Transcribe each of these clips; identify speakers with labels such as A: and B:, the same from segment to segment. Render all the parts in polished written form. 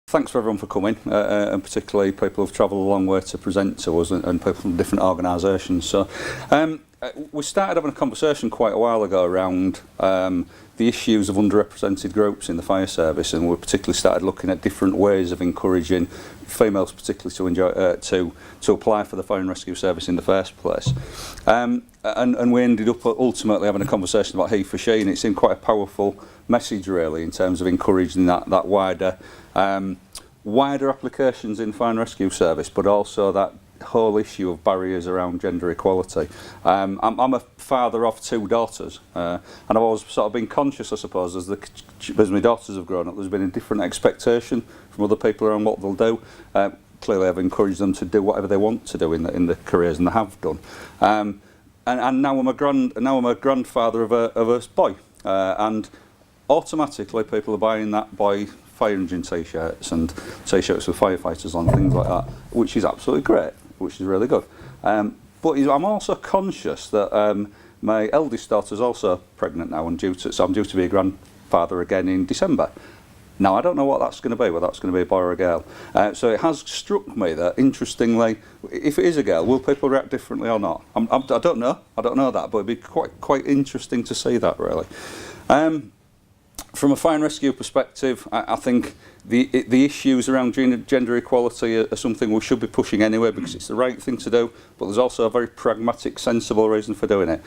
A: Thanks for everyone for coming, and particularly people who've travelled a long way to present to us, and people from different organisations. So we started having a conversation quite a while ago around the issues of underrepresented groups in the fire service, and we particularly started looking at different ways of encouraging females particularly to apply for the fire and rescue service in the first place. And we ended up ultimately having a conversation about HeForShe, and it seemed quite a powerful message really in terms of encouraging that wider applications in fire and rescue service, but also that whole issue of barriers around gender equality. I'm a father of 2 daughters, and I've always sort of been conscious, I suppose, as my daughters have grown up, there's been a different expectation from other people around what they'll do. Clearly I've encouraged them to do whatever they want to do in the careers, and they have done. And now I'm a grandfather of a boy, and automatically people are buying that boy fire engine t-shirts and t-shirts with firefighters on, things like that, which is absolutely great, which is really good. But I'm also conscious that my eldest daughter is also pregnant now, and so I'm due to be a grandfather again in December. Now I don't know what that's going to be, whether that's going to be a boy or a girl. So it has struck me that, interestingly, if it is a girl, will people react differently or not? I don't know. I don't know that, but it'd be quite interesting to see that really. From a fire and rescue perspective, I think the issues around gender equality are something we should be pushing anyway, because it's the right thing to do, but there's also a very pragmatic, sensible reason for doing it.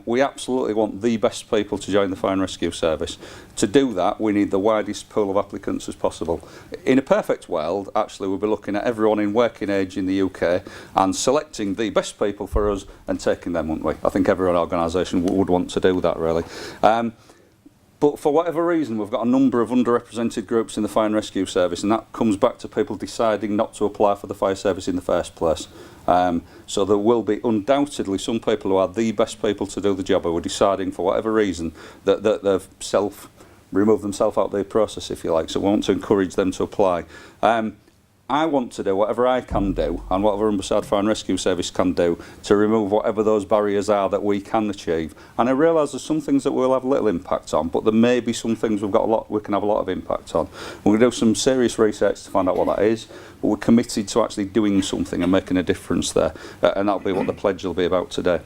A: We absolutely want the best people to join the fire and rescue service. To do that, we need the widest pool of applicants as possible. In a perfect world, actually, we'll be looking at everyone in working age in the UK and selecting the best people for us and taking them, wouldn't we? I think every organisation would want to do that, really. But for whatever reason, we've got a number of underrepresented groups in the fire and rescue service, and that comes back to people deciding not to apply for the fire service in the first place. So there will be undoubtedly some people who are the best people to do the job who are deciding for whatever reason that they've removed themselves out of the process, if you like. So we want to encourage them to apply. I want to do whatever I can do, and whatever Humberside Fire and Rescue Service can do, to remove whatever those barriers are that we can achieve. And I realise there's some things that we'll have little impact on, but there may be some things we can have a lot of impact on. We're going to do some serious research to find out what that is, but we're committed to actually doing something and making a difference there, and that'll be what the pledge will be about today.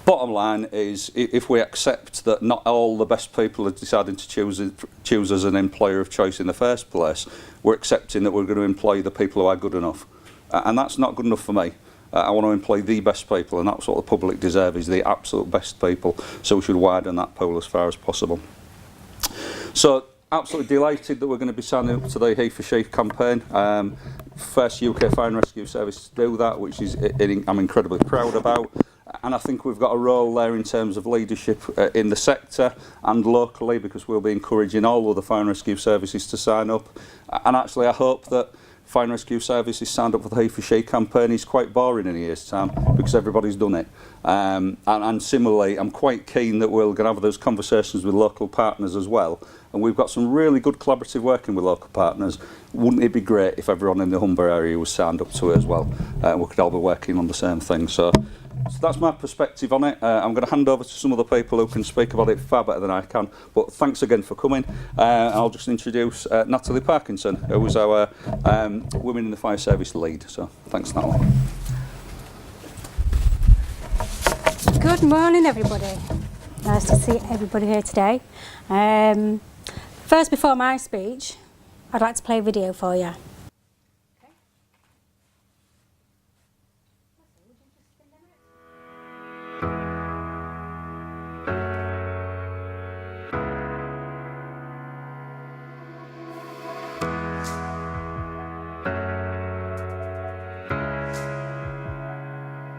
A: Bottom line is, if we accept that not all the best people are deciding to choose as an employer of choice in the first place, we're accepting that we're going to employ the people who are good enough. And that's not good enough for me. I want to employ the best people, and that's what the public deserve, is the absolute best people. So we should widen that pool as far as possible. So, absolutely delighted that we're going to be signing up to the HeForShe campaign. First UK Fire and Rescue Service to do that, which is I'm incredibly proud about. And I think we've got a role there in terms of leadership in the sector and locally, because we'll be encouraging all other fire and rescue services to sign up. And actually I hope that fire and rescue services signed up for the HeForShe campaign is quite boring in a year's time, because everybody's done it. And similarly, I'm quite keen that we're going to have those conversations with local partners as well. And we've got some really good collaborative working with local partners. Wouldn't it be great if everyone in the Humber area was signed up to it as well? We could all be working on the same thing. So that's my perspective on it. I'm going to hand over to some of the people who can speak about it far better than I can. But thanks again for coming. I'll just introduce Natalie Parkinson, who is our Women in the Fire Service lead. So thanks, Natalie.
B: Good morning, everybody. Nice to see everybody here today. First, before my speech, I'd like to play a video for you.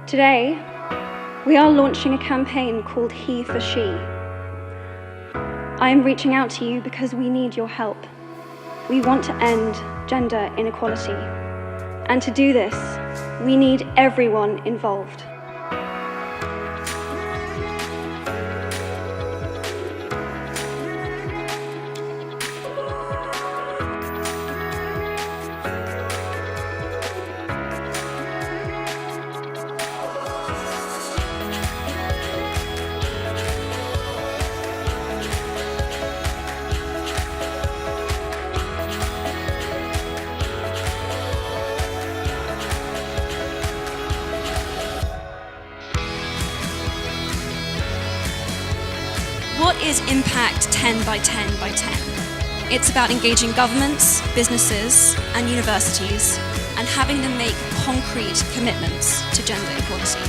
C: Today, we are launching a campaign called HeForShe. I am reaching out to you because we need your help. We want to end gender inequality. And to do this, we need everyone involved. What is Impact 10 by 10 by 10? It's about engaging governments, businesses, and universities and having them make concrete commitments to gender equality.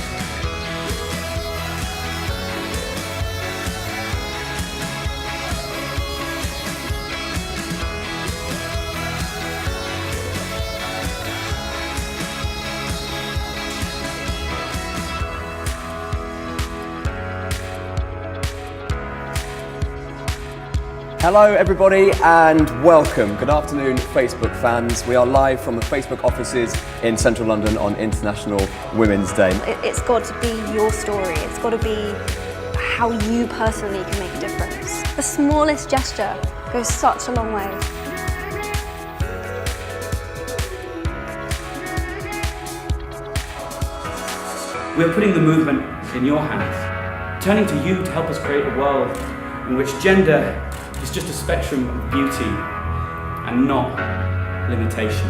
D: Hello everybody and welcome. Good afternoon Facebook fans. We are live from the Facebook offices in central London on International Women's Day.
C: It's got to be your story. It's got to be how you personally can make a difference. The smallest gesture goes such a long way.
E: We're putting the movement in your hands, turning to you to help us create a world in which gender is just a spectrum of beauty and not limitation.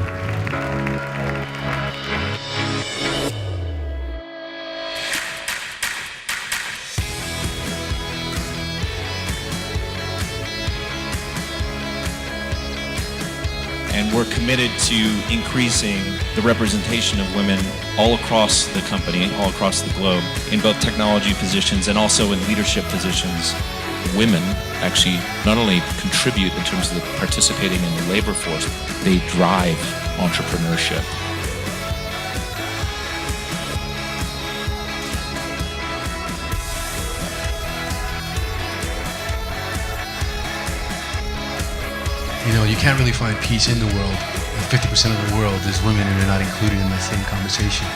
F: And we're committed to increasing the representation of women all across the company, all across the globe, in both technology positions and also in leadership positions. Women actually not only contribute in terms of participating in the labor force, they drive entrepreneurship.
G: You know, you can't really find peace in the world if 50% of the world is women and they're not included in the same conversation.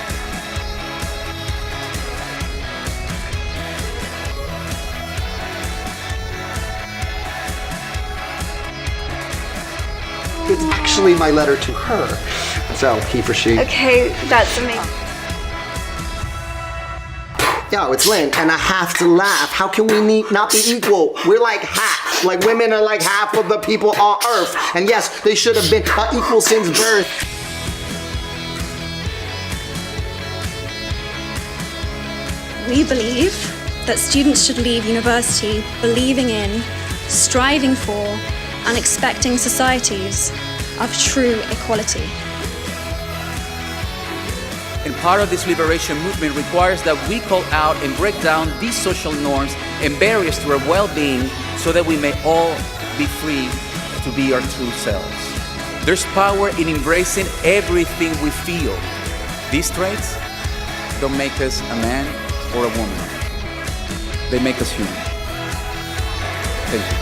H: It's actually my letter to her. So, HeForShe.
C: Okay, that's amazing.
H: Yo, it's Lynn, and I have to laugh. How can we not be equal? We're like half. Like, women are like half of the people on Earth. And yes, they should have been equal since birth.
C: We believe that students should leave university believing in, striving for, and expecting societies of true equality.
I: And part of this liberation movement requires that we call out and break down these social norms and barriers to our well-being so that we may all be free to be our true selves. There's power in embracing everything we feel. These traits don't make us a man or a woman. They make us human. Thank you.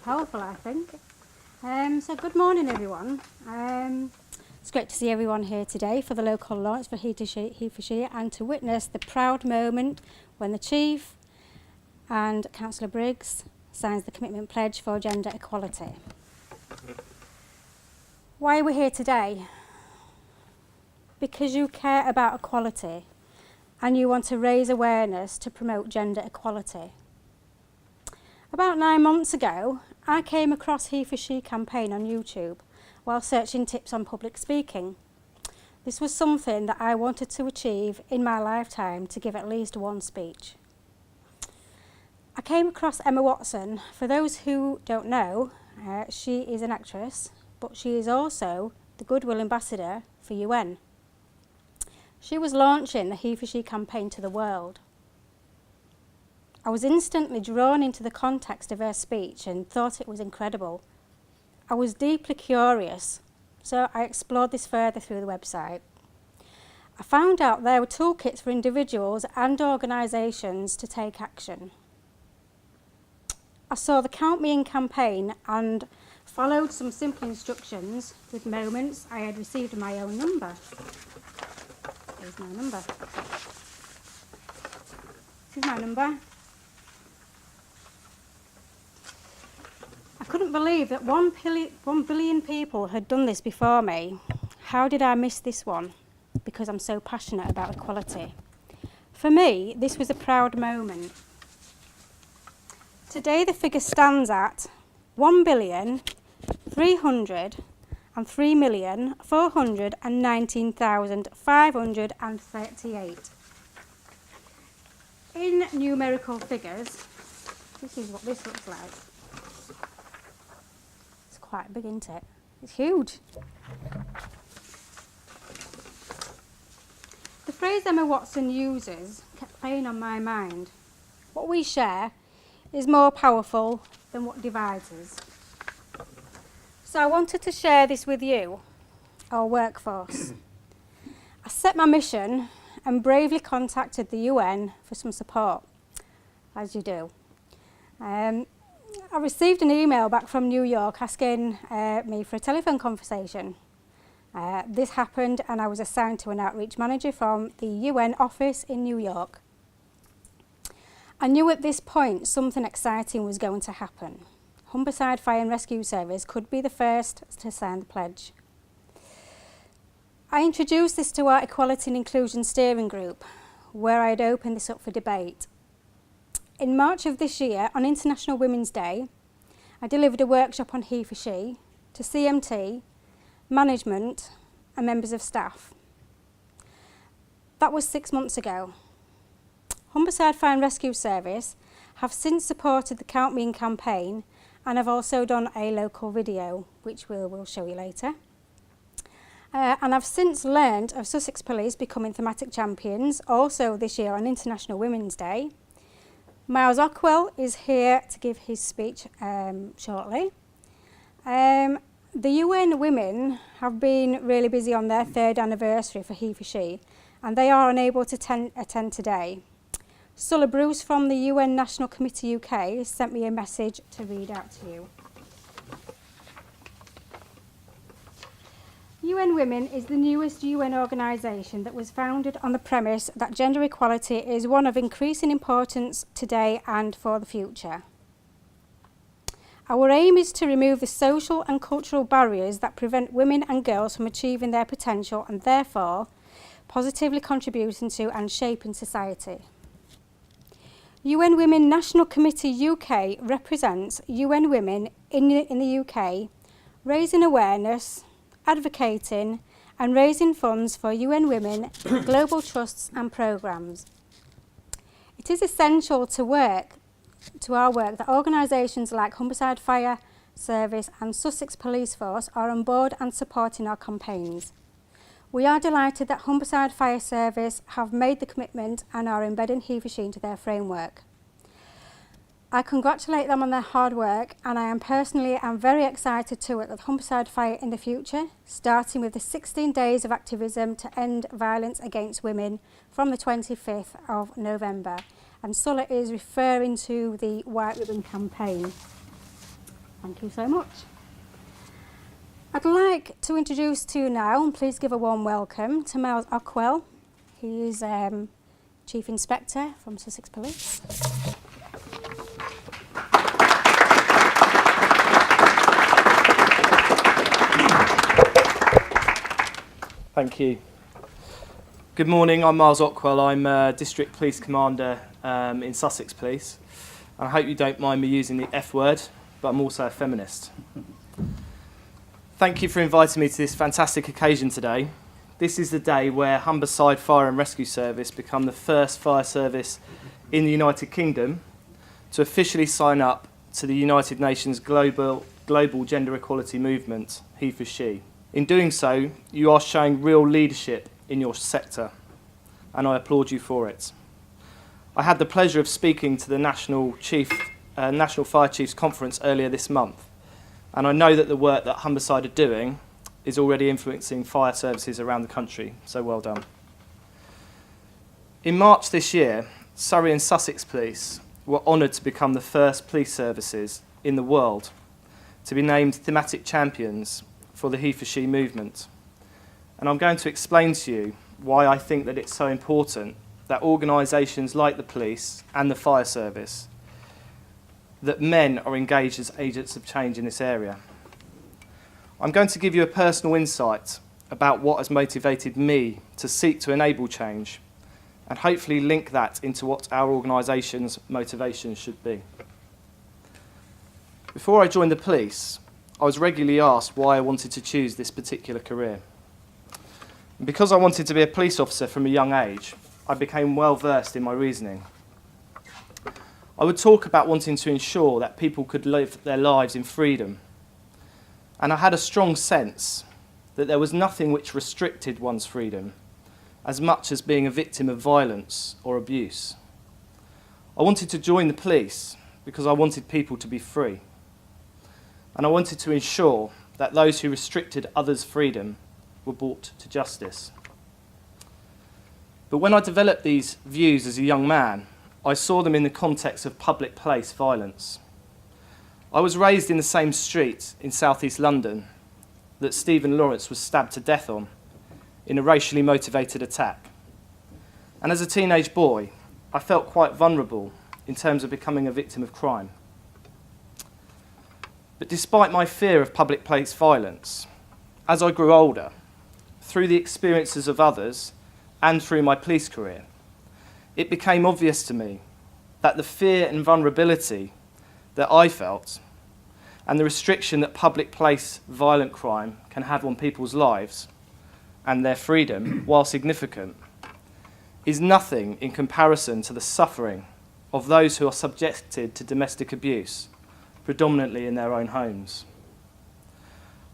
B: Powerful, I think. So good morning everyone. It's great to see everyone here today for the local launch for HeForShe and to witness the proud moment when the Chief and Councillor Briggs signs the commitment pledge for gender equality. Why are we here today? Because you care about equality and you want to raise awareness to promote gender equality. About 9 months ago, I came across HeForShe campaign on YouTube while searching tips on public speaking. This was something that I wanted to achieve in my lifetime, to give at least one speech. I came across Emma Watson. For those who don't know, she is an actress, but she is also the Goodwill Ambassador for UN. She was launching the HeForShe campaign to the world. I was instantly drawn into the context of her speech and thought it was incredible. I was deeply curious, so I explored this further through the website. I found out there were toolkits for individuals and organisations to take action. I saw the Count Me In campaign and followed some simple instructions with moments. I had received my own number. Here's my number. This is my number. I couldn't believe that 1 billion people had done this before me. How did I miss this one? Because I'm so passionate about equality. For me, this was a proud moment. Today the figure stands at 1,303,419,538. In numerical figures, this is what this looks like. It's quite big, isn't it? It's huge. The phrase Emma Watson uses kept playing on my mind. What we share is more powerful than what divides us. So I wanted to share this with you, our workforce. I set my mission and bravely contacted the UN for some support, as you do. I received an email back from New York asking me for a telephone conversation. This happened and I was assigned to an outreach manager from the UN office in New York. I knew at this point something exciting was going to happen. Humberside Fire and Rescue Service could be the first to sign the pledge. I introduced this to our Equality and Inclusion Steering Group, where I'd opened this up for debate. In March of this year, on International Women's Day, I delivered a workshop on HeForShe to CMT, management and members of staff. That was 6 months ago. Humberside Fire and Rescue Service have since supported the Count Me In campaign and have also done a local video, which we'll show you later. And I've since learned of Sussex Police becoming thematic champions, also this year on International Women's Day. Miles Ockwell is here to give his speech shortly. The UN Women have been really busy on their 3rd anniversary for HeForShe, and they are unable to attend today. Sulla Bruce from the UN National Committee UK sent me a message to read out to you. UN Women is the newest UN organisation that was founded on the premise that gender equality is one of increasing importance today and for the future. Our aim is to remove the social and cultural barriers that prevent women and girls from achieving their potential and therefore positively contributing to and shaping society. UN Women National Committee UK represents UN Women in the UK, raising awareness, advocating and raising funds for UN Women, global trusts and programmes. It is essential to our work that organisations like Humberside Fire Service and Sussex Police Force are on board and supporting our campaigns. We are delighted that Humberside Fire Service have made the commitment and are embedding HeForShe into their framework. I congratulate them on their hard work, and I am personally very excited to work with Humberside Fire in the future, starting with the 16 days of activism to end violence against women from the 25th of November. And Sulla is referring to the White Ribbon campaign. Thank you so much. I'd like to introduce to you now, and please give a warm welcome to Miles Ockwell. He is Chief Inspector from Sussex Police.
J: Thank you. Good morning, I'm Miles Ockwell. I'm District Police Commander in Sussex Police. And I hope you don't mind me using the F word, but I'm also a feminist. Thank you for inviting me to this fantastic occasion today. This is the day where Humberside Fire and Rescue Service become the first fire service in the United Kingdom to officially sign up to the United Nations Global Gender Equality Movement, HeForShe. In doing so, you are showing real leadership in your sector, and I applaud you for it. I had the pleasure of speaking to the National Fire Chiefs Conference earlier this month, and I know that the work that Humberside are doing is already influencing fire services around the country, so well done. In March this year, Surrey and Sussex Police were honoured to become the first police services in the world to be named thematic champions for the HeForShe movement. And I'm going to explain to you why I think that it's so important that organisations like the police and the fire service, that men are engaged as agents of change in this area. I'm going to give you a personal insight about what has motivated me to seek to enable change, and hopefully link that into what our organisation's motivations should be. Before I joined the police, I was regularly asked why I wanted to choose this particular career. And because I wanted to be a police officer from a young age, I became well versed in my reasoning. I would talk about wanting to ensure that people could live their lives in freedom. And I had a strong sense that there was nothing which restricted one's freedom as much as being a victim of violence or abuse. I wanted to join the police because I wanted people to be free. And I wanted to ensure that those who restricted others' freedom were brought to justice. But when I developed these views as a young man, I saw them in the context of public place violence. I was raised in the same street in southeast London that Stephen Lawrence was stabbed to death on in a racially motivated attack. And as a teenage boy, I felt quite vulnerable in terms of becoming a victim of crime. But despite my fear of public place violence, as I grew older, through the experiences of others and through my police career, it became obvious to me that the fear and vulnerability that I felt and the restriction that public place violent crime can have on people's lives and their freedom, while significant, is nothing in comparison to the suffering of those who are subjected to domestic abuse, predominantly in their own homes.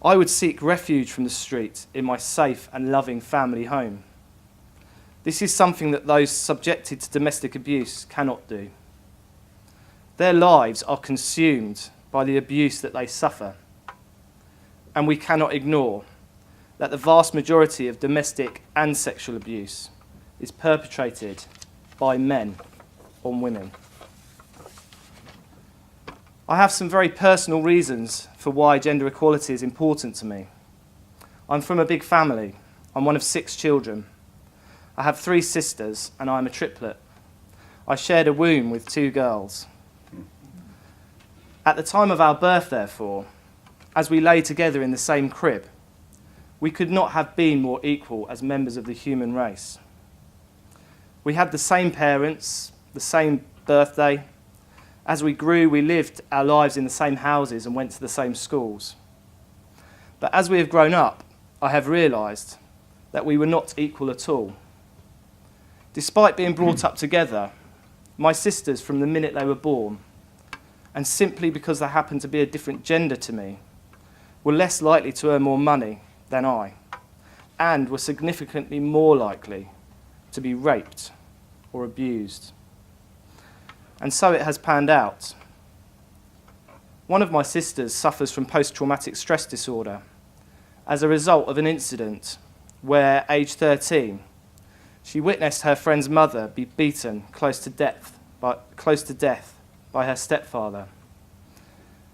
J: I would seek refuge from the street in my safe and loving family home. This is something that those subjected to domestic abuse cannot do. Their lives are consumed by the abuse that they suffer, and we cannot ignore that the vast majority of domestic and sexual abuse is perpetrated by men on women. I have some very personal reasons for why gender equality is important to me. I'm from a big family. I'm one of 6 children. I have 3 sisters and I'm a triplet. I shared a womb with 2 girls. At the time of our birth, therefore, as we lay together in the same crib, we could not have been more equal as members of the human race. We had the same parents, the same birthday. As we grew, we lived our lives in the same houses and went to the same schools. But as we have grown up, I have realised that we were not equal at all. Despite being brought up together, my sisters from the minute they were born, and simply because they happened to be a different gender to me, were less likely to earn more money than I, and were significantly more likely to be raped or abused. And so it has panned out. One of my sisters suffers from post-traumatic stress disorder as a result of an incident where, aged 13, she witnessed her friend's mother be beaten close to death by her stepfather.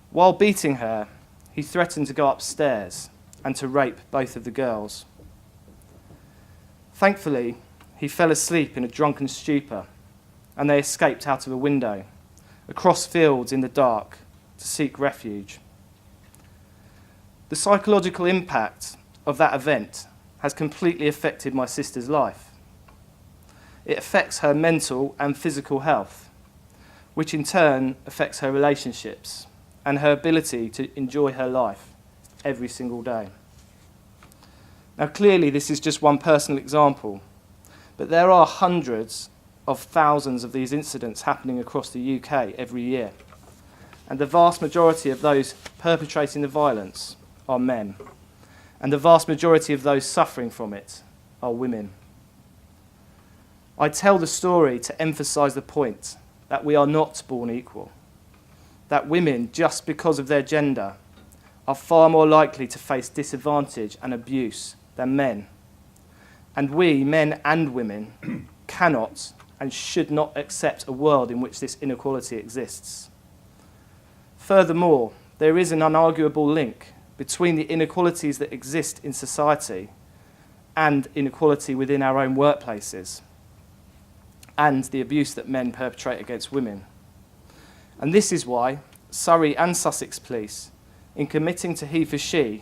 J: While beating her, he threatened to go upstairs and to rape both of the girls. Thankfully, he fell asleep in a drunken stupor, and they escaped out of a window, across fields in the dark, to seek refuge. The psychological impact of that event has completely affected my sister's life. It affects her mental and physical health, which in turn affects her relationships and her ability to enjoy her life every single day. Now, clearly, this is just one personal example, but there are hundreds of thousands of these incidents happening across the UK every year, and the vast majority of those perpetrating the violence are men, and the vast majority of those suffering from it are women. I tell the story to emphasise the point that we are not born equal, that women, just because of their gender, are far more likely to face disadvantage and abuse than men. And we, men and women, cannot and should not accept a world in which this inequality exists. Furthermore, there is an unarguable link between the inequalities that exist in society and inequality within our own workplaces and the abuse that men perpetrate against women. And this is why Surrey and Sussex Police, in committing to HeForShe,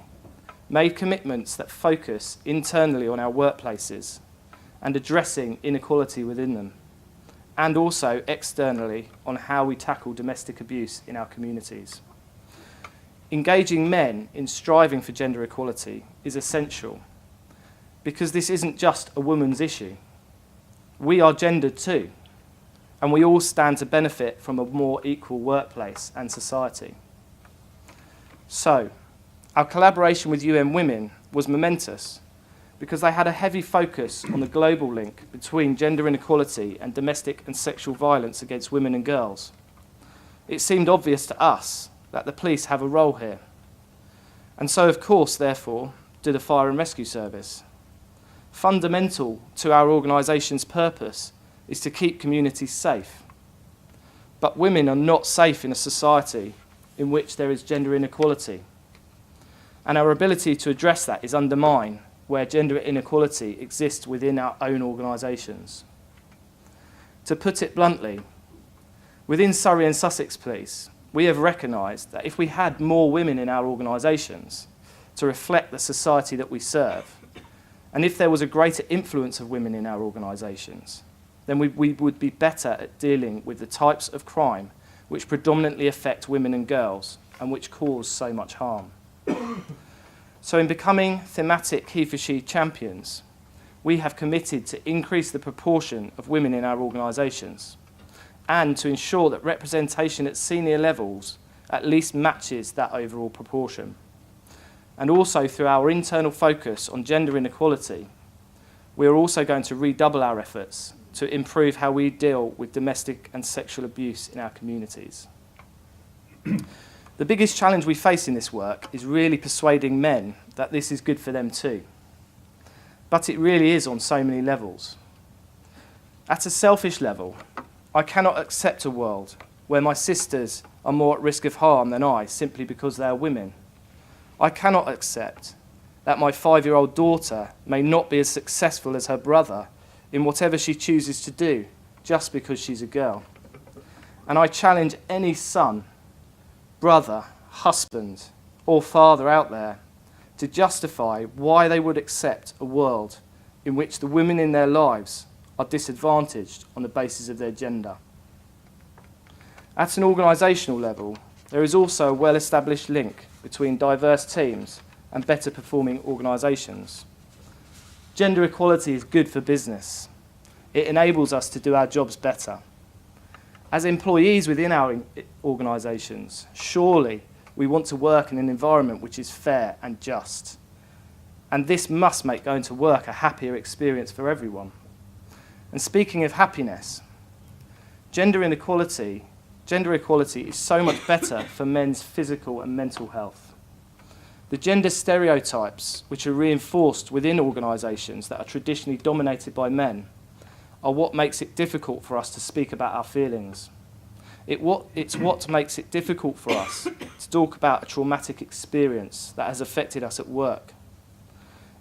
J: made commitments that focus internally on our workplaces and addressing inequality within them, and also externally on how we tackle domestic abuse in our communities. engaging men in striving for gender equality is essential, because this isn't just a woman's issue. We are gendered too, and we all stand to benefit from a more equal workplace and society. So, our collaboration with UN Women was momentous, because they had a heavy focus on the global link between gender inequality and domestic and sexual violence against women and girls. It seemed obvious to us that the police have a role here. And so, of course, therefore, do the Fire and Rescue Service. Fundamental to our organisation's purpose is to keep communities safe. But women are not safe in a society in which there is gender inequality. And our ability to address that is undermined where gender inequality exists within our own organisations. To put it bluntly, within Surrey and Sussex Police, we have recognised that if we had more women in our organisations to reflect the society that we serve, and if there was a greater influence of women in our organisations, then we would be better at dealing with the types of crime which predominantly affect women and girls and which cause so much harm. So in becoming thematic HeForShe champions, we have committed to increase the proportion of women in our organisations and to ensure that representation at senior levels at least matches that overall proportion. And also through our internal focus on gender inequality, we are also going to redouble our efforts to improve how we deal with domestic and sexual abuse in our communities. The biggest challenge we face in this work is really persuading men that this is good for them too. But it really is on so many levels. At a selfish level, I cannot accept a world where my sisters are more at risk of harm than I simply because they are women. I cannot accept that my 5-year-old daughter may not be as successful as her brother in whatever she chooses to do just because she's a girl. And I challenge any son, brother, husband, or father out there to justify why they would accept a world in which the women in their lives are disadvantaged on the basis of their gender. At an organisational level, there is also a well-established link between diverse teams and better performing organisations. Gender equality is good for business. It enables us to do our jobs better. As employees within our organisations, surely we want to work in an environment which is fair and just. And this must make going to work a happier experience for everyone. And speaking of happiness, gender equality is so much better for men's physical and mental health. The gender stereotypes which are reinforced within organisations that are traditionally dominated by men are what makes it difficult for us to speak about our feelings. It's what makes it difficult for us to talk about a traumatic experience that has affected us at work.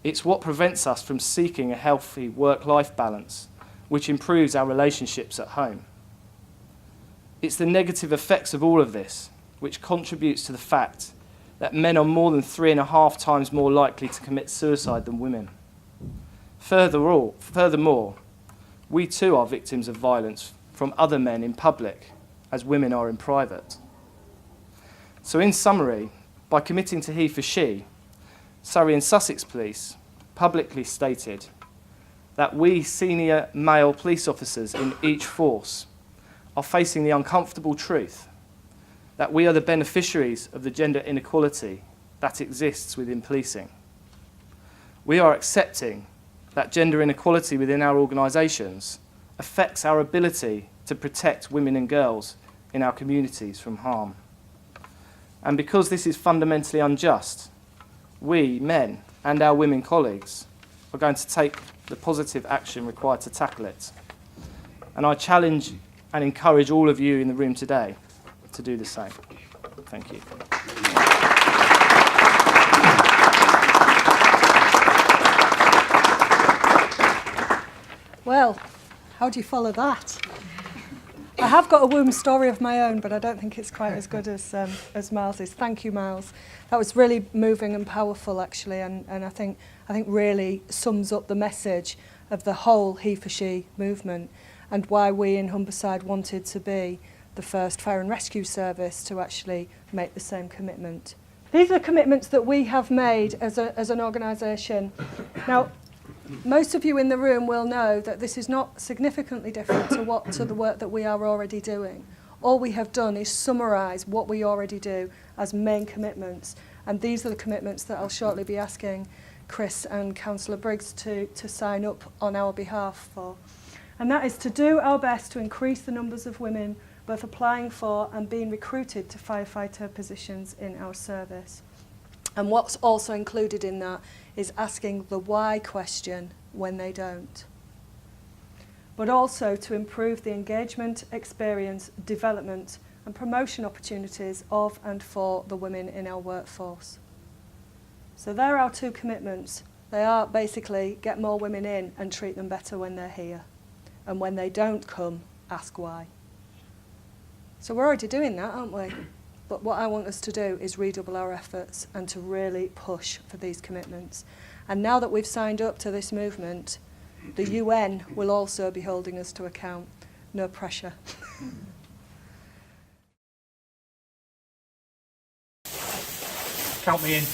J: It's what prevents us from seeking a healthy work-life balance, which improves our relationships at home. It's the negative effects of all of this which contributes to the fact that men are more than 3.5 times more likely to commit suicide than women. Furthermore, we too are victims of violence from other men in public, as women are in private. So in summary, by committing to HeForShe, Surrey and Sussex Police publicly stated that we senior male police officers in each force are facing the uncomfortable truth that we are the beneficiaries of the gender inequality that exists within policing. We are accepting that gender inequality within our organisations affects our ability to protect women and girls in our communities from harm. And because this is fundamentally unjust, we, men, and our women colleagues are going to take the positive action required to tackle it. And I challenge and encourage all of you in the room today to do the same. Thank you.
K: Well, how do you follow that? I have got a womb story of my own, but I don't think it's quite as good as Miles's. Thank you, Miles. That was really moving and powerful, actually, and I think really sums up the message of the whole HeForShe movement and why we in Humberside wanted to be the first fire and rescue service to actually make the same commitment These are the commitments that we have made as an organisation. Now, most of you in the room will know that this is not significantly different to the work that we are already doing. All we have done is summarise what we already do as main commitments, and these are the commitments that I'll shortly be asking Chris and Councillor Briggs to sign up on our behalf for. And that is to do our best to increase the numbers of women both applying for and being recruited to firefighter positions in our service. And what's also included in that is asking the why question when they don't. But also to improve the engagement, experience, development and promotion opportunities of and for the women in our workforce. So there are our two commitments. They are basically get more women in and treat them better when they're here. And when they don't come, ask why. So we're already doing that, aren't we? But what I want us to do is redouble our efforts and to really push for these commitments. And now that we've signed up to this movement, the UN will also be holding us to account. No pressure.
L: Count me in.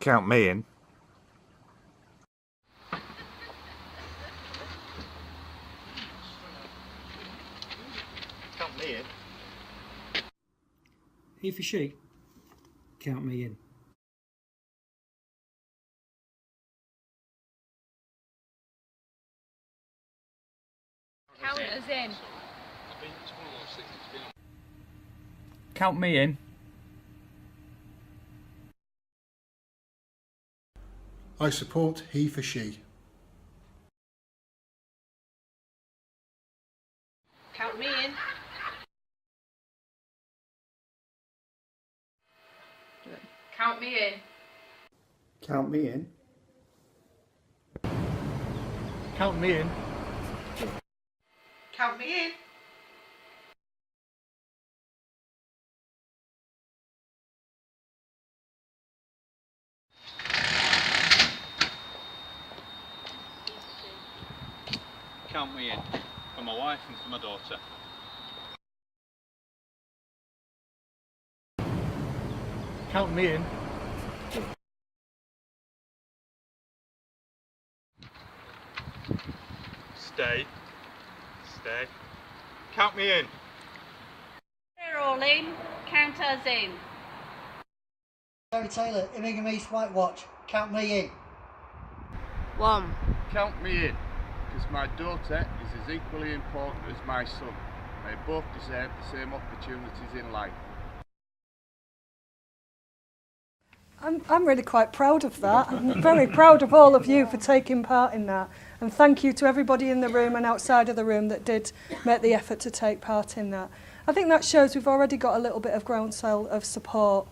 L: Count me in. Count me in.
E: HeForShe, count me in.
M: Count us in.
L: Count me in.
N: I support HeForShe.
M: Count me in. Count me in.
N: Count me in.
L: Count me in.
M: Count me in.
O: Count me in, for my wife and for my daughter.
L: Count me in.
O: Stay. Stay. Count me in.
M: We're all in. Count us in.
P: Gary Taylor, Immingham East White Watch. Count me in.
M: 1.
Q: Count me in, because my daughter is as equally important as my son. They both deserve the same opportunities in life.
K: I'm really quite proud of that. I'm very proud of all of you for taking part in that. And thank you to everybody in the room and outside of the room that did make the effort to take part in that. I think that shows we've already got a little bit of groundswell of support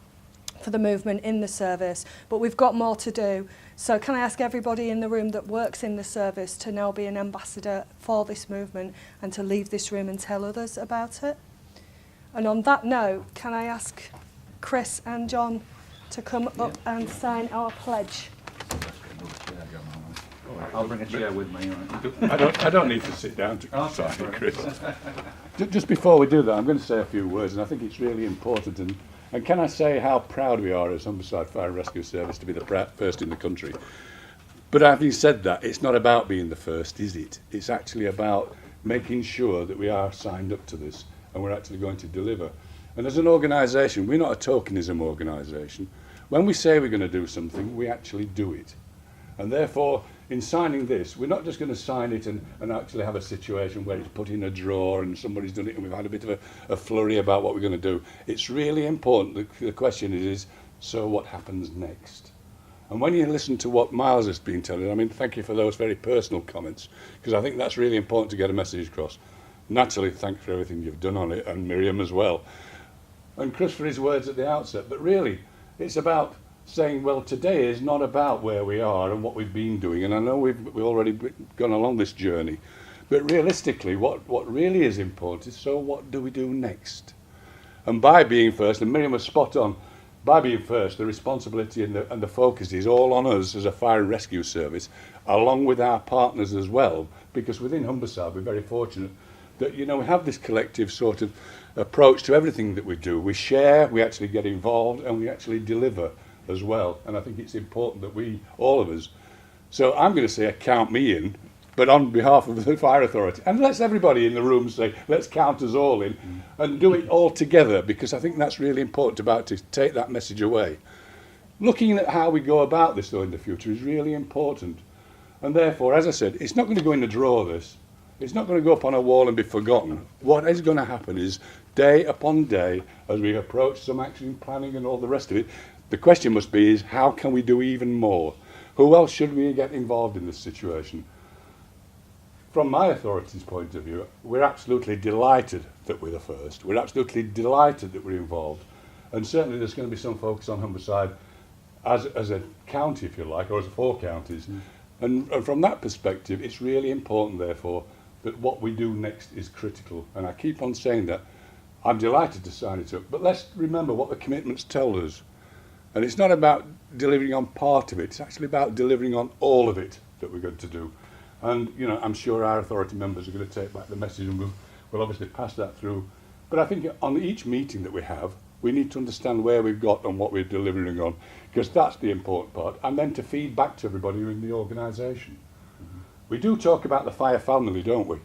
K: for the movement in the service, but we've got more to do. So can I ask everybody in the room that works in the service to now be an ambassador for this movement and to leave this room and tell others about it? And on that note, can I ask Chris and John to come up and sign our pledge?
A: I'll bring a chair with me.
R: I don't need to sit down to sign it, Chris. Just before we do that, I'm going to say a few words, and I think it's really important. And can I say how proud we are as Humberside Fire and Rescue Service to be the first in the country? But having said that, it's not about being the first, is it? It's actually about making sure that we are signed up to this and we're actually going to deliver. And as an organisation, we're not a tokenism organisation. When we say we're going to do something, we actually do it. And therefore, in signing this, we're not just going to sign it and actually have a situation where it's put in a drawer and somebody's done it and we've had a bit of a flurry about what we're going to do. It's really important. The question is, so what happens next? And when you listen to what Miles has been telling, I mean, thank you for those very personal comments, because I think that's really important to get a message across. Naturally, thanks for everything you've done on it, and Miriam as well. And Chris for his words at the outset, but really, it's about saying, well, today is not about where we are and what we've been doing, and I know we've already gone along this journey, but realistically, what really is important is, so what do we do next? And by being first, and Miriam was spot on, by being first, the responsibility and the focus is all on us as a fire and rescue service, along with our partners as well, because within Humberside we're very fortunate that, you know, we have this collective sort of approach to everything that we do. We share, we actually get involved, and we actually deliver as well. And I think it's important that we, all of us, so I'm going to say count me in, but on behalf of the Fire Authority. And let's everybody in the room say, let's count us all in and do it all together, because I think that's really important about to take that message away. Looking at how we go about this, though, in the future is really important. And therefore, as I said, it's not going to go in a drawer, this. It's not going to go up on a wall and be forgotten. What is going to happen is, day upon day, as we approach some action planning and all the rest of it, the question must be is, how can we do even more? Who else should we get involved in this situation? From my authority's point of view, we're absolutely delighted that we're the first. We're absolutely delighted that we're involved. And certainly there's going to be some focus on Humberside as a county, if you like, or as 4 counties. And from that perspective, it's really important, therefore, that what we do next is critical. And I keep on saying that. I'm delighted to sign it up. But let's remember what the commitments tell us. And it's not about delivering on part of it. It's actually about delivering on all of it that we're going to do. And, you know, I'm sure our authority members are going to take back the message, and we'll obviously pass that through. But I think on each meeting that we have, we need to understand where we've got and what we're delivering on, because that's the important part, and then to feed back to everybody in the organisation. We do talk about the fire family, don't we?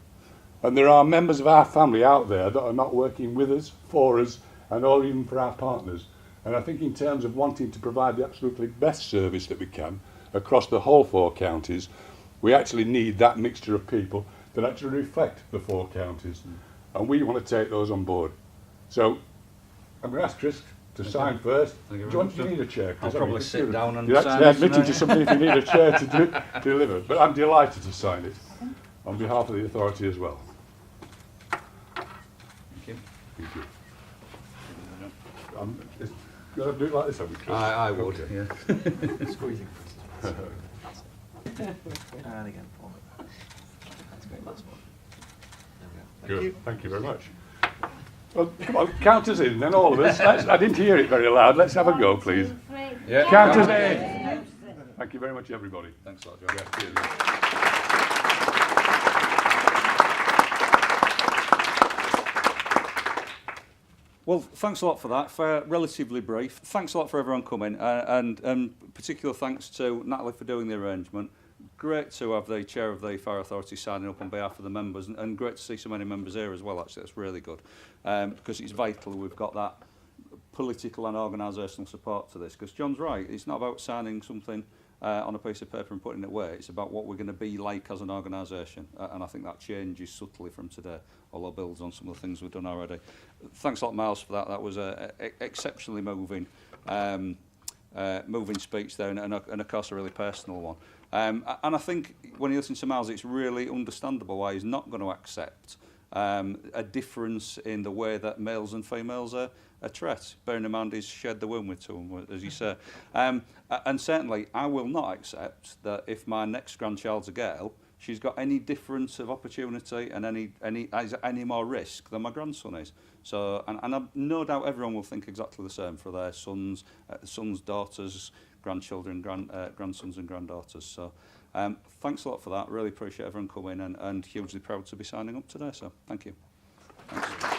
R: And there are members of our family out there that are not working with us, for us, and or even for our partners. And I think in terms of wanting to provide the absolutely best service that we can across the whole 4 counties, we actually need that mixture of people that actually reflect the 4 counties. And we want to take those on board. So I'm going to ask Chris to sign first. Do you need a chair?
A: I'll probably sit down and
R: you're
A: sign
R: actually admitting to something if you need a chair to deliver. But I'm delighted to sign it on behalf of the authority as well.
A: Thank you.
R: Thank you. You got to do it like this, have we, Chris?
A: I would,
R: okay.
A: yeah.
J: Squeezing. And again, forward. That's great, last one. There we go.
R: Good. Thank you very much. Well, come on, count us in, then all of us. I didn't hear it very loud. Let's have a go, please.
A: Yeah.
R: Count us in. Thank you very much, everybody.
A: Thanks a lot, John.
R: Yeah, cheers.
A: Well, thanks a lot for that. For relatively brief. Thanks a lot for everyone coming, and particular thanks to Natalie for doing the arrangement. Great to have the chair of the Fire Authority signing up on behalf of the members, and great to see so many members here as well. Actually, that's really good, because it's vital we've got that political and organisational support to this. Because John's right, it's not about signing something on a piece of paper and putting it away. It's about what we're going to be like as an organisation, and I think that changes subtly from today, although builds on some of the things we've done already. Thanks a lot, Miles, for that. That was a exceptionally moving speech there, and of course a really personal one. And I think when you listen to Miles, it's really understandable why he's not going to accept a difference in the way that males and females are treated. Bearing in mind he's shared the womb with 2, as you say. And certainly I will not accept that if my next grandchild's a girl, she's got any difference of opportunity and any more risk than my grandson is. So, and I've no doubt everyone will think exactly the same for their sons, daughters, grandchildren, grandsons and granddaughters. So thanks a lot for that. Really appreciate everyone coming, and hugely proud to be signing up today. So thank you. Thanks.